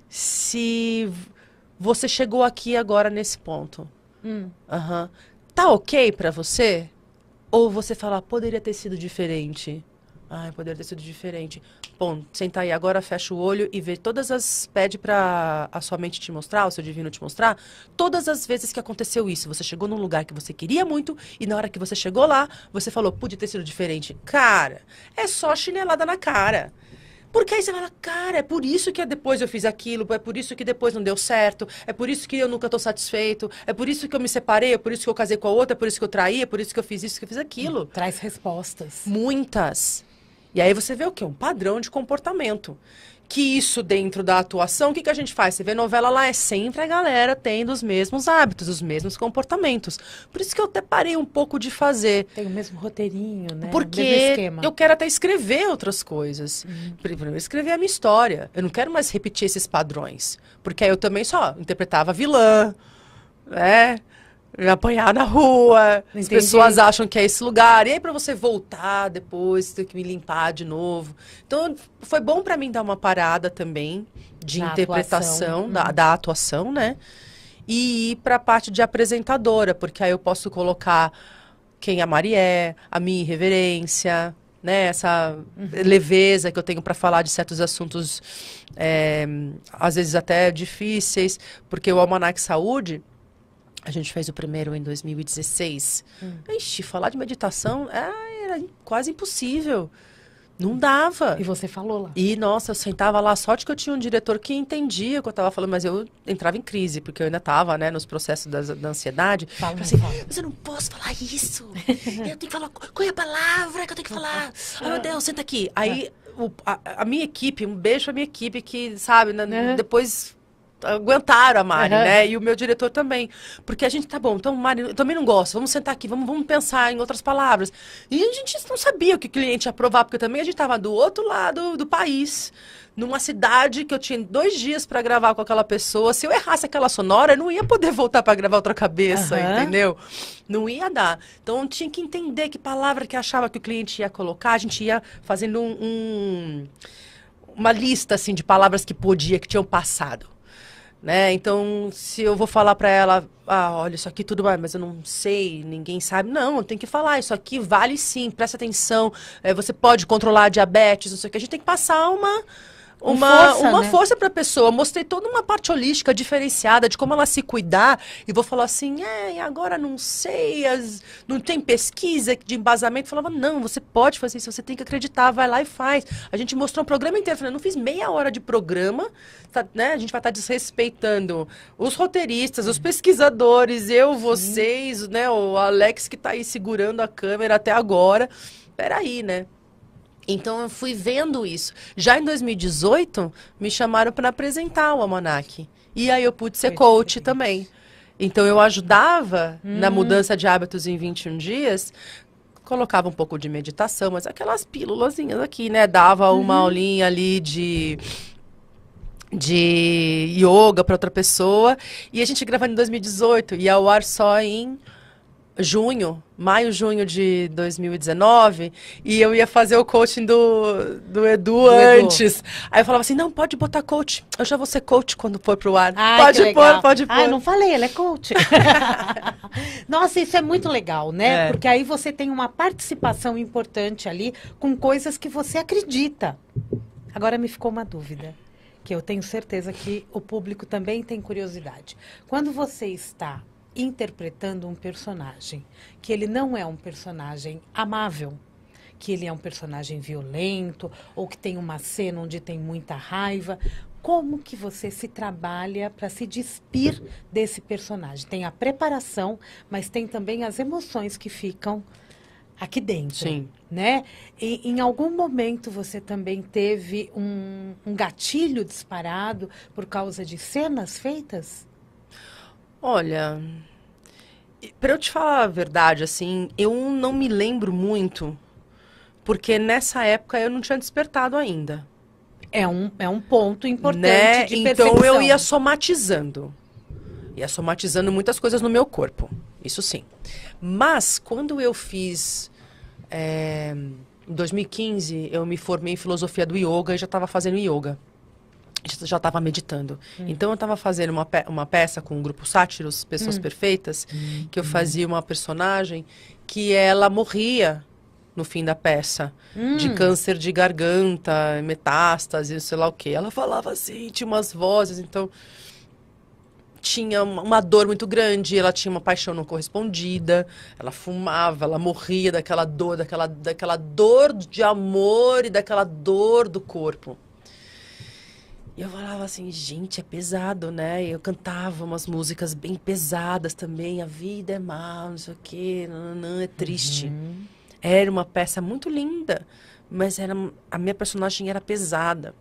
se você chegou aqui agora nesse ponto. Tá ok pra você? Ou você fala, poderia ter sido diferente? Ai, poderia ter sido diferente. Bom, senta aí agora, fecha o olho e vê todas as... Pede pra a sua mente te mostrar, o seu divino te mostrar, todas as vezes que aconteceu isso. Você chegou num lugar que você queria muito e na hora que você chegou lá, você falou, podia ter sido diferente. Cara, é só chinelada na cara. Porque aí você fala, cara, é por isso que depois eu fiz aquilo, é por isso que depois não deu certo, é por isso que eu nunca estou satisfeito, é por isso que eu me separei, é por isso que eu casei com a outra, é por isso que eu traí, é por isso que eu fiz isso, que eu fiz aquilo. Traz respostas. Muitas. E aí você vê o quê? Um padrão de comportamento. Que isso dentro da atuação, o que a gente faz? Você vê novela lá, é sempre a galera tendo os mesmos hábitos, os mesmos comportamentos. Por isso que eu até parei um pouco de fazer. Tem o mesmo roteirinho, né? Porque eu quero até escrever outras coisas. Primeiro, escrever a minha história. Eu não quero mais repetir esses padrões. Porque aí eu também só interpretava vilã, né? Apanhar na rua, Entendi. As pessoas acham que é esse lugar. E aí, pra você voltar depois, ter que me limpar de novo. Então, foi bom pra mim dar uma parada também de interpretação, da atuação, né? E ir pra parte de apresentadora, porque aí eu posso colocar quem a Mari é, a minha irreverência, né? Essa leveza que eu tenho pra falar de certos assuntos, às vezes até difíceis, porque o Almanac Saúde... A gente fez o primeiro em 2016. Ixi, falar de meditação era quase impossível. Não dava. E você falou lá. E, nossa, eu sentava lá, sorte que eu tinha um diretor que entendia o que eu estava falando, mas eu entrava em crise, porque eu ainda estava, né, nos processos da ansiedade. Fala. Mas eu não posso falar isso. Eu tenho que falar, qual é a palavra que eu tenho que falar? Ai, meu Deus, senta aqui. Aí, a minha equipe, um beijo pra minha equipe que, sabe, depois... aguentaram a Mari, né? E o meu diretor também. Porque a gente, tá bom, então, Mari, eu também não gosto, vamos sentar aqui, vamos pensar em outras palavras. E a gente não sabia o que o cliente ia aprovar, porque também a gente estava do outro lado do país, numa cidade que eu tinha 2 dias para gravar com aquela pessoa. Se eu errasse aquela sonora, eu não ia poder voltar para gravar outra cabeça, entendeu? Não ia dar. Então, eu tinha que entender que palavra que achava que o cliente ia colocar. A gente ia fazendo uma lista, assim, de palavras que que tinham passado. Né? Então, se eu vou falar para ela, olha, isso aqui tudo bem, mas eu não sei, ninguém sabe. Não, eu tenho que falar, isso aqui vale sim, presta atenção, você pode controlar a diabetes, não sei o que. A gente tem que passar uma força para a pessoa. Mostrei toda uma parte holística diferenciada de como ela se cuidar. E vou falar assim, agora não sei, não tem pesquisa de embasamento. Eu falava, não, você pode fazer isso, você tem que acreditar, vai lá e faz. A gente mostrou um programa inteiro. Eu falei, não fiz meia hora de programa, né? A gente vai estar desrespeitando os roteiristas, os pesquisadores, vocês, né? O Alex que está aí segurando a câmera até agora. Peraí, né? Então, eu fui vendo isso. Já em 2018, me chamaram para apresentar o Almanac. E aí eu pude ser coach também. Então, eu ajudava na mudança de hábitos em 21 dias, colocava um pouco de meditação, mas aquelas pílulazinhas aqui, né? Dava uma aulinha ali de yoga para outra pessoa. E a gente gravando em 2018, ia ao ar só em maio, junho de 2019, e eu ia fazer o coaching do Edu antes. Aí eu falava assim, não, pode botar coach, eu já vou ser coach quando for pro ar. Pode pôr. Ah, eu não falei, ela é coach. Nossa, isso é muito legal, né? Porque aí você tem uma participação importante ali com coisas que você acredita. Agora me ficou uma dúvida, que eu tenho certeza que o público também tem curiosidade. Quando você está interpretando um personagem, que ele não é um personagem amável, que ele é um personagem violento, ou que tem uma cena onde tem muita raiva, como que você se trabalha para se despir desse personagem? Tem a preparação, mas tem também as emoções que ficam aqui dentro. Sim. Né? E em algum momento você também teve um gatilho disparado por causa de cenas feitas? Olha, para eu te falar a verdade, assim, eu não me lembro muito, porque nessa época eu não tinha despertado ainda. É um ponto importante, né? de Então perfeição. eu ia somatizando. Ia somatizando muitas coisas no meu corpo, isso sim. Mas quando eu fiz... em 2015, eu me formei em filosofia do yoga e já estava fazendo yoga. Já estava meditando. Então, eu estava fazendo uma peça com o grupo Sátiros, Pessoas Perfeitas, que eu fazia uma personagem que ela morria no fim da peça, de câncer de garganta, metástase, sei lá o quê. Ela falava assim, tinha umas vozes, então... tinha uma dor muito grande, ela tinha uma paixão não correspondida, ela fumava, ela morria daquela dor de amor e daquela dor do corpo. E eu falava assim, gente, é pesado, né? E eu cantava umas músicas bem pesadas também, a vida é mal, não sei o quê, não, é triste. Era uma peça muito linda, mas a minha personagem era pesada.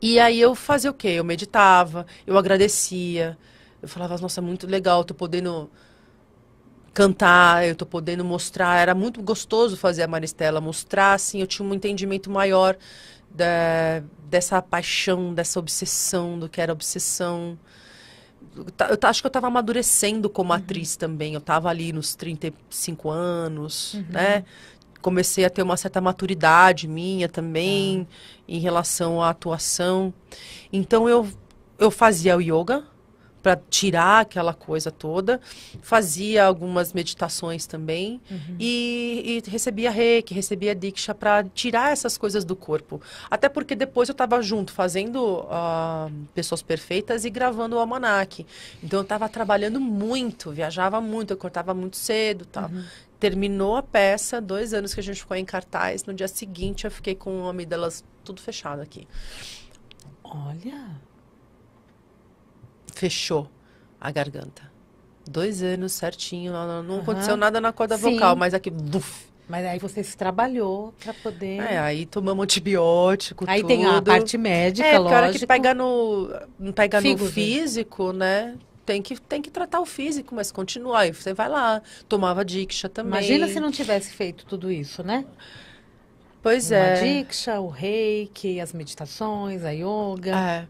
E aí eu fazia o quê? Eu meditava, eu agradecia, eu falava, nossa, muito legal, eu tô podendo cantar, eu tô podendo mostrar, era muito gostoso fazer a Maristela, mostrar, assim, eu tinha um entendimento maior dessa paixão, dessa obsessão, do que era obsessão. Eu acho que eu estava amadurecendo como atriz também, eu estava ali nos 35 anos, né? Comecei a ter uma certa maturidade minha também em relação à atuação. Então, eu fazia o yoga para tirar aquela coisa toda. Fazia algumas meditações também. E recebia reiki, recebia diksha para tirar essas coisas do corpo. Até porque depois eu estava junto, fazendo Pessoas Perfeitas e gravando o Almanac. Então, eu estava trabalhando muito, viajava muito, eu cortava muito cedo, tal. Terminou a peça, 2 anos que a gente ficou em cartaz. No dia seguinte, eu fiquei com amígdalas tudo fechado aqui. Olha! Fechou a garganta. 2 anos certinho, não aconteceu nada na corda vocal, mas aqui, buf, Mas aí você se trabalhou para poder... Aí tomamos antibiótico, aí tudo. tem a parte médica, porque lógico. a hora que pega no físico, né? Tem que tratar o físico, mas continua. Aí você vai lá, tomava Diksha também. Imagina se não tivesse feito tudo isso, né? Pois Uma Diksha, o reiki, as meditações, a yoga.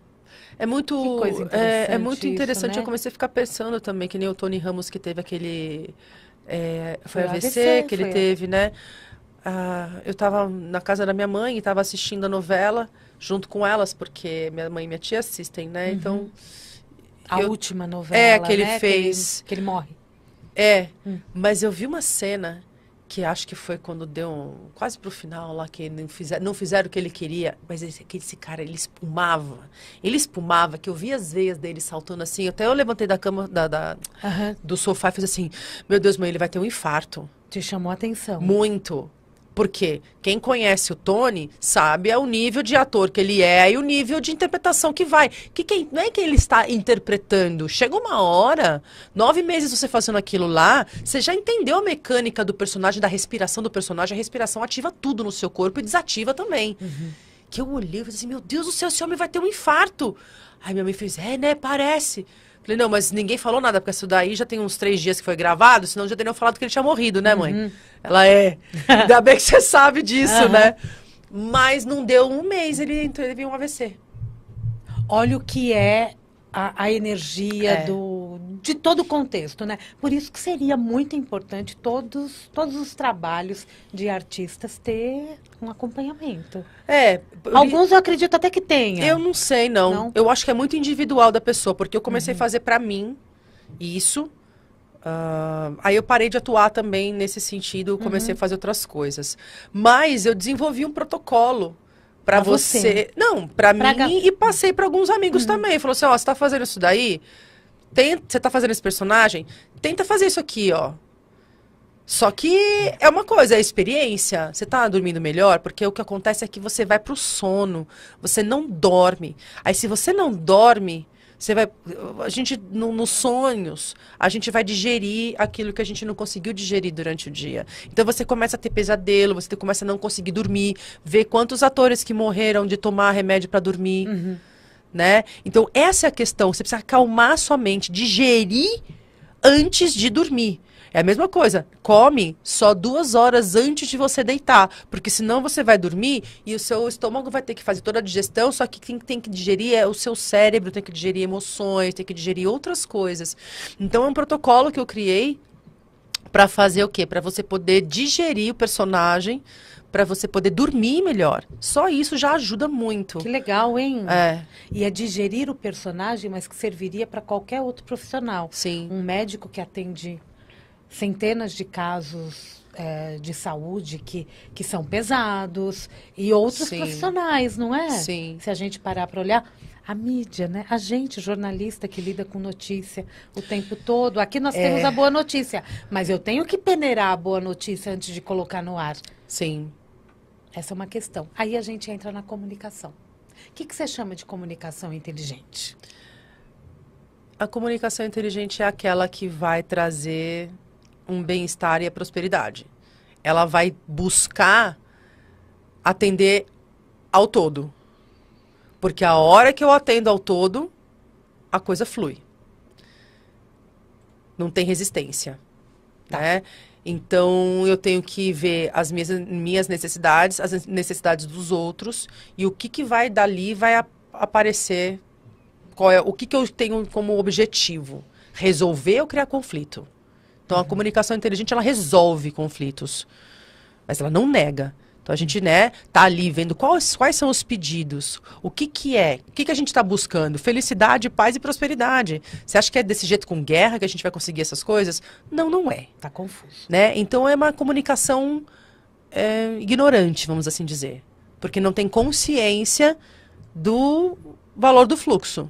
É muito, que coisa interessante é muito interessante. Isso, né? Eu comecei a ficar pensando também, que nem o Tony Ramos, que teve aquele... foi AVC que ele teve, né? Eu estava na casa da minha mãe e estava assistindo a novela junto com elas, porque minha mãe e minha tia assistem, né? Uhum. Então... A última novela, que ele fez. Que ele morre. Mas eu vi uma cena que acho que foi quando deu quase pro final lá, que não fizeram o que ele queria, mas esse cara, ele espumava. Ele espumava, que eu vi as veias dele saltando assim. Até eu levantei da cama, do sofá e fiz assim, meu Deus, mãe, ele vai ter um infarto. Te chamou a atenção. Muito. Porque quem conhece o Tony sabe o nível de ator que ele é e o nível de interpretação que vai. Não é que ele está interpretando. Chega uma hora, 9 meses você fazendo aquilo lá, você já entendeu a mecânica do personagem, da respiração do personagem. A respiração ativa tudo no seu corpo e desativa também. Uhum. Que eu olhei e falei assim, meu Deus do céu, esse homem vai ter um infarto. Aí minha mãe fez, né, parece. Falei, não, mas ninguém falou nada, porque isso daí já tem uns 3 dias que foi gravado, senão já teriam falado que ele tinha morrido, né, mãe? Uhum. Ela ainda bem que você sabe disso, né? Mas não deu 1 mês, ele teve um AVC. Olha o que é a energia de todo o contexto, né? Por isso que seria muito importante todos os trabalhos de artistas ter um acompanhamento. Alguns eu acredito até que tenha. Eu não sei, não. Eu acho que é muito individual da pessoa, porque eu comecei a fazer pra mim isso. Aí eu parei de atuar também nesse sentido, comecei a fazer outras coisas. Mas eu desenvolvi um protocolo pra você. Não, pra mim e passei pra alguns amigos também. Falou assim, você tá fazendo isso daí? Você tá fazendo esse personagem? Tenta fazer isso aqui, ó. Só que é uma coisa, é experiência. Você tá dormindo melhor? Porque o que acontece é que você vai pro sono. Você não dorme. Aí se você não dorme, a gente, nos sonhos, a gente vai digerir aquilo que a gente não conseguiu digerir durante o dia. Então você começa a ter pesadelo, você começa a não conseguir dormir, ver quantos atores que morreram de tomar remédio para dormir, né? Então essa é a questão, você precisa acalmar sua mente, digerir antes de dormir. É a mesma coisa, come só 2 horas antes de você deitar, porque senão você vai dormir e o seu estômago vai ter que fazer toda a digestão, só que quem tem que digerir é o seu cérebro, tem que digerir emoções, tem que digerir outras coisas. Então é um protocolo que eu criei para fazer o quê? Para você poder digerir o personagem, para você poder dormir melhor. Só isso já ajuda muito. Que legal, hein? E é digerir o personagem, mas que serviria para qualquer outro profissional. Sim. Um médico que atende centenas de casos de saúde que são pesados e outros profissionais, não é? Sim. Se a gente parar para olhar, a mídia, né? A gente, jornalista que lida com notícia o tempo todo. Aqui nós temos a boa notícia, mas eu tenho que peneirar a boa notícia antes de colocar no ar. Sim. Essa é uma questão. Aí a gente entra na comunicação. O que você chama de comunicação inteligente? A comunicação inteligente é aquela que vai trazer um bem-estar e a prosperidade. Ela vai buscar atender ao todo. Porque a hora que eu atendo ao todo, a coisa flui. Não tem resistência. Né? Então, eu tenho que ver as minhas necessidades, as necessidades dos outros, e o que vai dali vai aparecer, o que eu tenho como objetivo? Resolver ou criar conflito? Então, a comunicação inteligente, ela resolve conflitos, mas ela não nega. Então, a gente, tá ali vendo quais são os pedidos, o que é, o que a gente está buscando? Felicidade, paz e prosperidade. Você acha que é desse jeito com guerra que a gente vai conseguir essas coisas? Não, não é. Tá confuso. Né? Então, é uma comunicação ignorante, vamos assim dizer. Porque não tem consciência do valor do fluxo.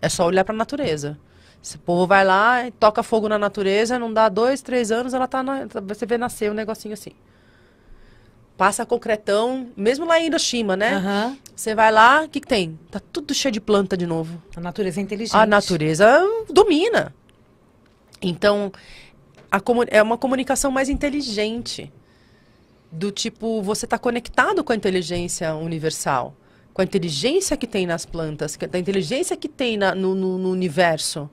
É só olhar para a natureza. Esse povo vai lá, toca fogo na natureza, não dá 2, 3 anos, você vê nascer um negocinho assim. Passa concretão, mesmo lá em Hiroshima, né? Você vai lá, o que tem? Tá tudo cheio de planta de novo. A natureza é inteligente. A natureza domina. Então, é uma comunicação mais inteligente. do tipo, você está conectado com a inteligência universal, com a inteligência que tem nas plantas, com a inteligência que tem no universo.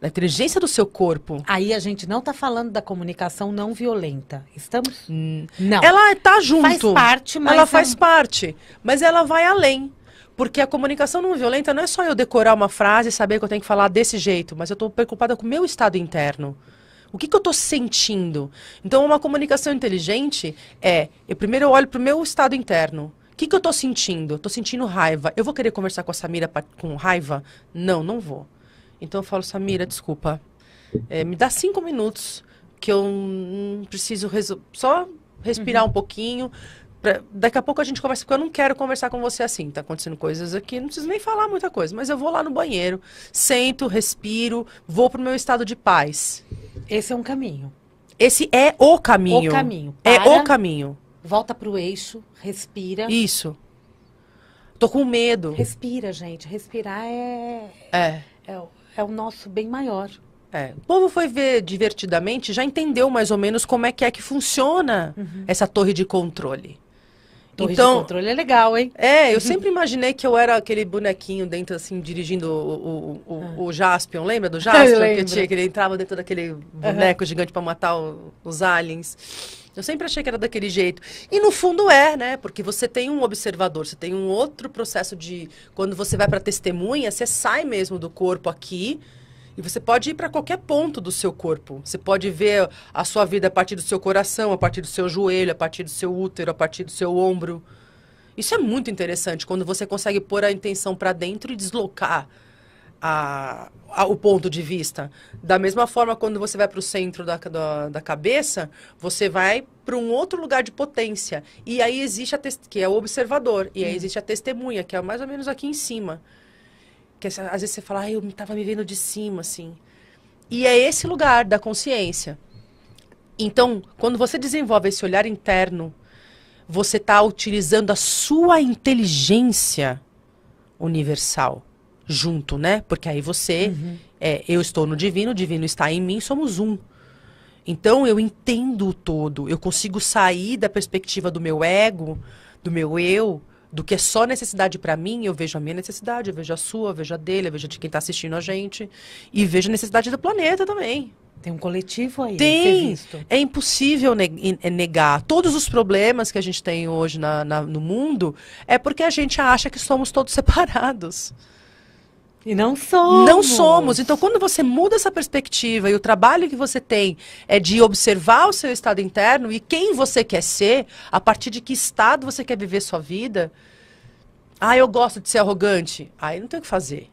A inteligência do seu corpo. Aí a gente não está falando da comunicação não violenta. Estamos? Não. Ela está junto. Faz parte, mas... Ela faz parte, mas ela vai além. Porque a comunicação não violenta não é só eu decorar uma frase e saber que eu tenho que falar desse jeito, mas eu estou preocupada com o meu estado interno. O que eu estou sentindo? Então, uma comunicação inteligente primeiro eu olho para o meu estado interno. O que eu estou sentindo? Estou sentindo raiva. Eu vou querer conversar com a Samira com raiva? Não, não vou. Então eu falo, Samira, desculpa, me dá 5 minutos que eu preciso só respirar um pouquinho. Daqui a pouco a gente conversa, porque eu não quero conversar com você assim. Tá acontecendo coisas aqui, não preciso nem falar muita coisa, mas eu vou lá no banheiro, sento, respiro, vou pro meu estado de paz. Esse é um caminho. Esse é o caminho. O caminho. É o caminho. Volta pro eixo, respira. Isso. Tô com medo. Respira, gente. Respirar é o nosso bem maior. O povo foi ver divertidamente, já entendeu mais ou menos como é que funciona essa torre de controle. Torre de controle é legal, hein? Eu sempre imaginei que eu era aquele bonequinho dentro, assim, dirigindo o Jaspion. Lembra do Jaspion? Que ele entrava dentro daquele boneco gigante para matar os aliens. Eu sempre achei que era daquele jeito. E no fundo né? Porque você tem um observador, você tem um outro processo de... Quando você vai para testemunha, você sai mesmo do corpo aqui e você pode ir para qualquer ponto do seu corpo. Você pode ver a sua vida a partir do seu coração, a partir do seu joelho, a partir do seu útero, a partir do seu ombro. Isso é muito interessante, quando você consegue pôr a intenção para dentro e deslocar o ponto de vista. Da mesma forma, quando você vai para o centro da cabeça, você vai para um outro lugar de potência. E aí existe que é o observador. E aí existe a testemunha, que é mais ou menos aqui em cima. Que às vezes você fala, eu estava me vendo de cima, assim. E é esse lugar da consciência. Então, quando você desenvolve esse olhar interno, você está utilizando a sua inteligência universal junto, né? Porque aí você, eu estou no divino, o divino está em mim, somos um. Então, eu entendo o todo. Eu consigo sair da perspectiva do meu ego, do meu eu, do que é só necessidade para mim. Eu vejo a minha necessidade, eu vejo a sua, eu vejo a dele, eu vejo a de quem está assistindo a gente. E vejo a necessidade do planeta também. Tem um coletivo aí. Tem. É impossível negar. Todos os problemas que a gente tem hoje no mundo é porque a gente acha que somos todos separados. E não somos. Não somos. Então, quando você muda essa perspectiva e o trabalho que você tem é de observar o seu estado interno e quem você quer ser, a partir de que estado você quer viver sua vida. Eu gosto de ser arrogante. Aí não tem o que fazer.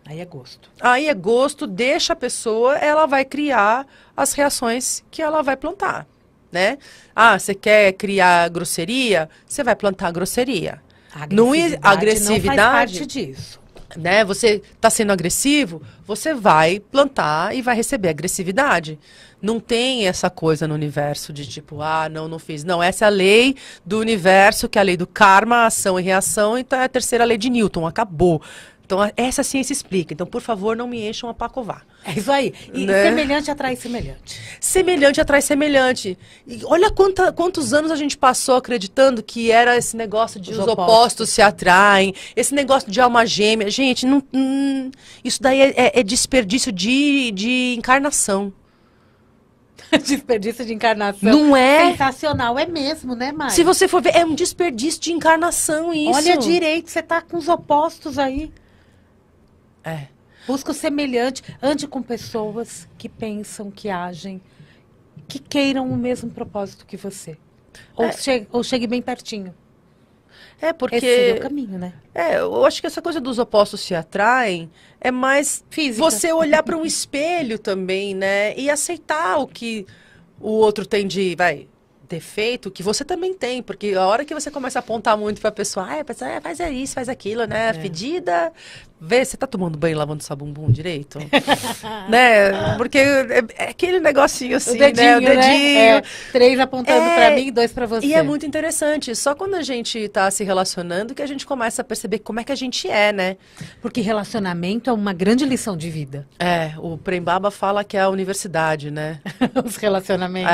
Aí é gosto. Aí é gosto, deixa a pessoa, ela vai criar as reações que ela vai plantar, né? Você quer criar grosseria? Você vai plantar grosseria. Agressividade não faz parte disso. Né? Você está sendo agressivo, você vai plantar e vai receber agressividade. Não tem essa coisa no universo de tipo, não fiz. Não, essa é a lei do universo, que é a lei do karma, ação e reação, então é a terceira lei de Newton, acabou. Então, essa ciência explica. Então, por favor, não me encham a pacovar. É isso aí. E né? Semelhante atrai semelhante. Semelhante atrai semelhante. E olha quantos anos a gente passou acreditando que era esse negócio de os opostos se atraem, esse negócio de alma gêmea. Gente, isso daí é desperdício de encarnação. Desperdício de encarnação. Não é? Sensacional. É mesmo, né, Mari? Se você for ver, é um desperdício de encarnação isso. Olha direito, você tá com os opostos aí. Busca o semelhante. Ande com pessoas que pensam, que agem, que queiram o mesmo propósito que você. Ou chegue bem pertinho. Porque... Esse seria o caminho, né? Eu acho que essa coisa dos opostos se atraem é mais física. Você olhar para um espelho também, né? E aceitar o que o outro tem de defeito, que você também tem. Porque a hora que você começa a apontar muito para a pessoa, faz isso, faz aquilo, né? Fedida, vê, você tá tomando banho lavando sua bumbum direito? Né? Porque é aquele negocinho assim, dedinho, né? O dedinho. Né? 3 apontando pra mim e 2 pra você. E é muito interessante. Só quando a gente tá se relacionando que a gente começa a perceber como é que a gente é, né? Porque relacionamento é uma grande lição de vida. O Prem Baba fala que é a universidade, né? Os relacionamentos.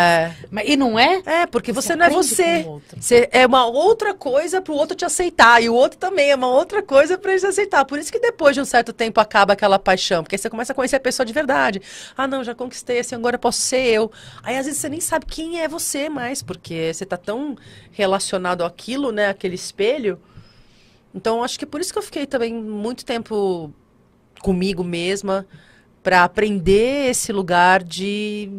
E não é? Porque você não é você. Você é uma outra coisa pro outro te aceitar. E o outro também é uma outra coisa pra ele te aceitar. Por isso que depois de um certo tempo acaba aquela paixão. Porque aí você começa a conhecer a pessoa de verdade. Ah, não, já conquistei, assim, agora eu posso ser eu. Aí às vezes você nem sabe quem é você mais. Porque você tá tão relacionado àquilo, né? Aquele espelho. Então, acho que é por isso que eu fiquei também muito tempo comigo mesma. Pra aprender esse lugar de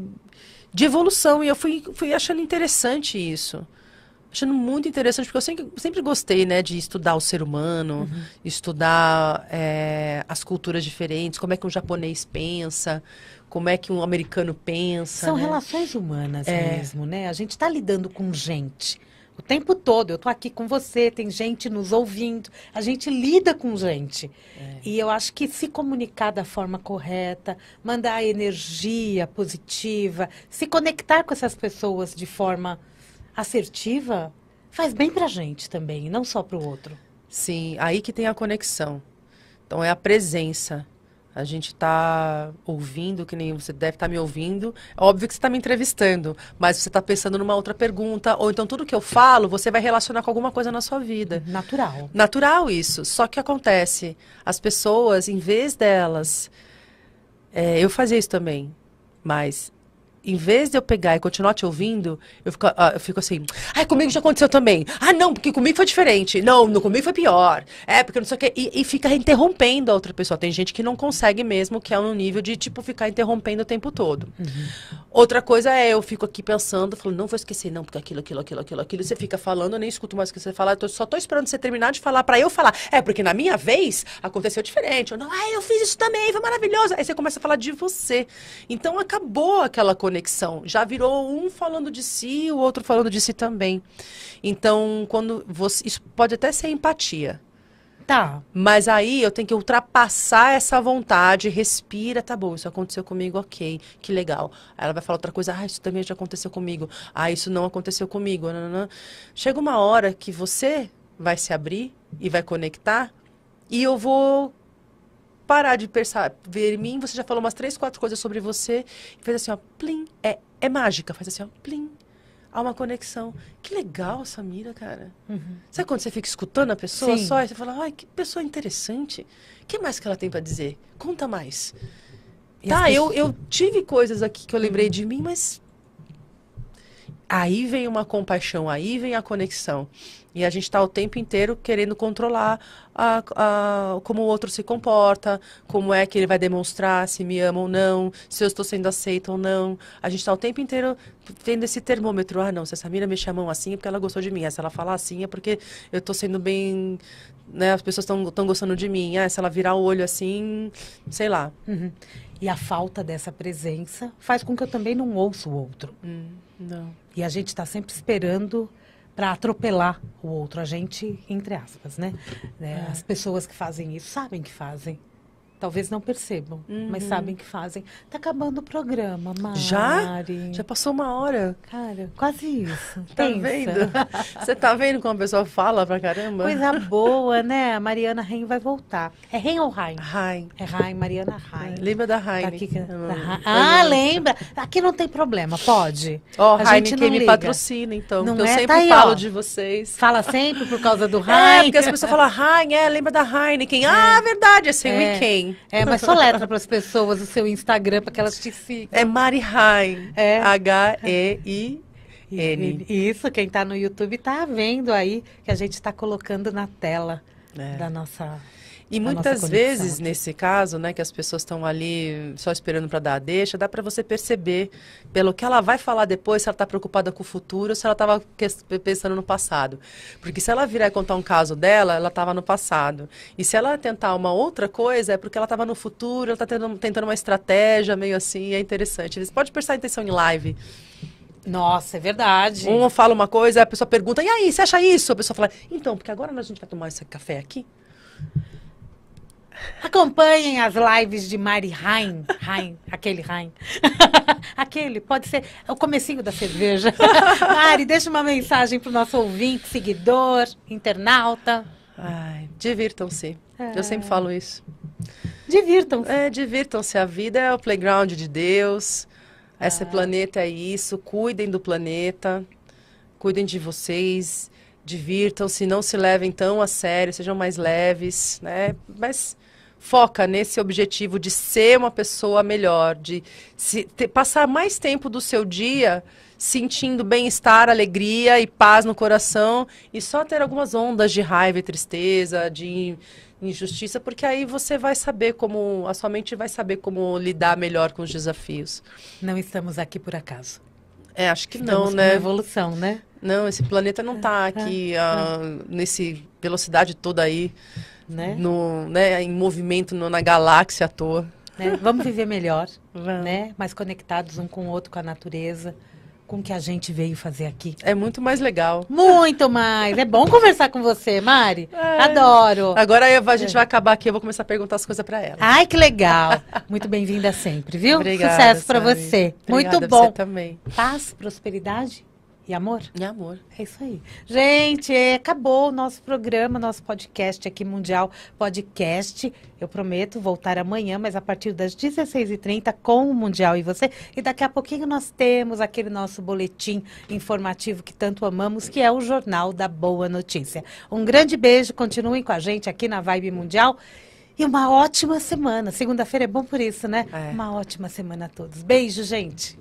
evolução. E eu fui achando interessante isso. Achando muito interessante, porque eu sempre gostei, né, de estudar o ser humano, estudar as culturas diferentes, como é que um japonês pensa, como é que um americano pensa. São né? Relações humanas mesmo, né? A gente está lidando com gente o tempo todo. Eu tô aqui com você, tem gente nos ouvindo, a gente lida com gente. E eu acho que se comunicar da forma correta, mandar energia positiva, se conectar com essas pessoas de forma assertiva, faz bem pra gente também, não só pro outro. Sim, aí que tem a conexão. Então é a presença. A gente tá ouvindo, que nem você deve estar me ouvindo. É óbvio que você está me entrevistando, mas você está pensando numa outra pergunta, ou então tudo que eu falo, você vai relacionar com alguma coisa na sua vida. Natural. Natural isso. Só que acontece, as pessoas, em vez delas... eu fazia isso também, mas... Em vez de eu pegar e continuar te ouvindo, eu fico assim, comigo já aconteceu também. Ah, não, porque comigo foi diferente. Não, comigo foi pior. Porque não sei o quê. E fica interrompendo a outra pessoa. Tem gente que não consegue mesmo, que é um nível de, tipo, ficar interrompendo o tempo todo. Outra coisa eu fico aqui pensando, falando, não vou esquecer, não, porque aquilo. Você fica falando, eu nem escuto mais o que você fala. Eu só tô esperando você terminar de falar pra eu falar. Porque na minha vez aconteceu diferente. Ou não, eu fiz isso também, foi maravilhoso. Aí você começa a falar de você. Então acabou aquela conexão. Já virou um falando de si, o outro falando de si também. Então, isso pode até ser empatia. Tá. Mas aí eu tenho que ultrapassar essa vontade, respira, tá bom, isso aconteceu comigo, ok, que legal. Aí ela vai falar outra coisa, isso também já aconteceu comigo. Isso não aconteceu comigo. Não. Chega uma hora que você vai se abrir e vai conectar e eu vou parar de ver em mim, você já falou umas 3, 4 coisas sobre você, e fez assim, ó, plim, é mágica, faz assim, ó, plim, há uma conexão. Que legal, Samira, cara. Sabe quando você fica escutando a pessoa só, e você fala, que pessoa interessante, o que mais que ela tem pra dizer? Conta mais. Eu tive coisas aqui que eu lembrei de mim, mas aí vem uma compaixão, aí vem a conexão. E a gente está o tempo inteiro querendo controlar como o outro se comporta, como é que ele vai demonstrar se me ama ou não, se eu estou sendo aceita ou não. A gente está o tempo inteiro tendo esse termômetro. Não, se a Samira me chamou assim é porque ela gostou de mim. Se ela falar assim é porque eu estou sendo bem... Né, as pessoas estão gostando de mim. Se ela virar o olho assim, sei lá. E a falta dessa presença faz com que eu também não ouça o outro. Não. E a gente está sempre esperando para atropelar o outro. A gente, entre aspas, né? As pessoas que fazem isso sabem que fazem. Talvez não percebam, mas sabem que fazem. Tá acabando o programa, Mari. Já passou 1 hora. Cara, quase isso. Tá vendo? Você tá vendo como a pessoa fala pra caramba? Coisa boa, né? A Mariana Rein vai voltar. É Rein ou Rain? Rain. É Rain, Mariana Rain. Lembra da Rain? Tá aqui, lembra. Aqui não tem problema, pode. Rain, quem me patrocina, então. Não eu sempre tá aí, falo de vocês. Fala sempre por causa do Rain. Porque as pessoas falam Rain, lembra da Heineken. verdade, é sem weekend. Mas soletra para as pessoas o seu Instagram para que elas te sigam. É Mari Rain. H-E-I-N. Isso, quem está no YouTube está vendo aí que a gente está colocando na tela da nossa. E muitas vezes, nesse caso, né, que as pessoas estão ali só esperando para dar a deixa, dá para você perceber pelo que ela vai falar depois, se ela está preocupada com o futuro ou se ela estava pensando no passado. Porque se ela virar e contar um caso dela, ela estava no passado. E se ela tentar uma outra coisa, é porque ela estava no futuro, ela está tentando uma estratégia meio assim, é interessante. Você pode prestar atenção em live. Nossa, é verdade. Um fala uma coisa, a pessoa pergunta, e aí, você acha isso? A pessoa fala, então, porque agora a gente vai tomar esse café aqui. Acompanhem as lives de Mari Hein, aquele Hein. Aquele, pode ser o comecinho da cerveja. Mari, deixa uma mensagem para o nosso ouvinte, seguidor, internauta. Ai, divirtam-se. Eu sempre falo isso. Divirtam-se. Divirtam-se. A vida é o playground de Deus. Esse planeta é isso. Cuidem do planeta. Cuidem de vocês. Divirtam-se. Não se levem tão a sério. Sejam mais leves, né? Mas foca nesse objetivo de ser uma pessoa melhor. De passar mais tempo do seu dia sentindo bem-estar, alegria e paz no coração. E só ter algumas ondas de raiva e tristeza, de injustiça, porque aí você vai saber como, a sua mente vai saber como lidar melhor com os desafios. Não estamos aqui por acaso. Acho que estamos não, né? Evolução, né? Não, esse planeta não está aqui nesse velocidade toda aí, né? Em movimento na galáxia à toa. Né? Vamos viver melhor, né? Mais conectados um com o outro, com a natureza, com o que a gente veio fazer aqui. É muito mais legal. Muito mais. É bom conversar com você, Mari. Adoro. Agora a gente vai acabar aqui, eu vou começar a perguntar as coisas para ela. Ai, que legal. Muito bem-vinda sempre, viu? Obrigada, sucesso para você. Obrigada, muito bom. Você também. Paz, prosperidade e amor. E amor. É isso aí. Gente, acabou o nosso programa, nosso podcast aqui, Mundial Podcast. Eu prometo voltar amanhã, mas a partir das 16h30 com o Mundial e você. E daqui a pouquinho nós temos aquele nosso boletim informativo que tanto amamos, que é o Jornal da Boa Notícia. Um grande beijo, continuem com a gente aqui na Vibe Mundial. E uma ótima semana. Segunda-feira é bom por isso, né? Uma ótima semana a todos. Beijo, gente.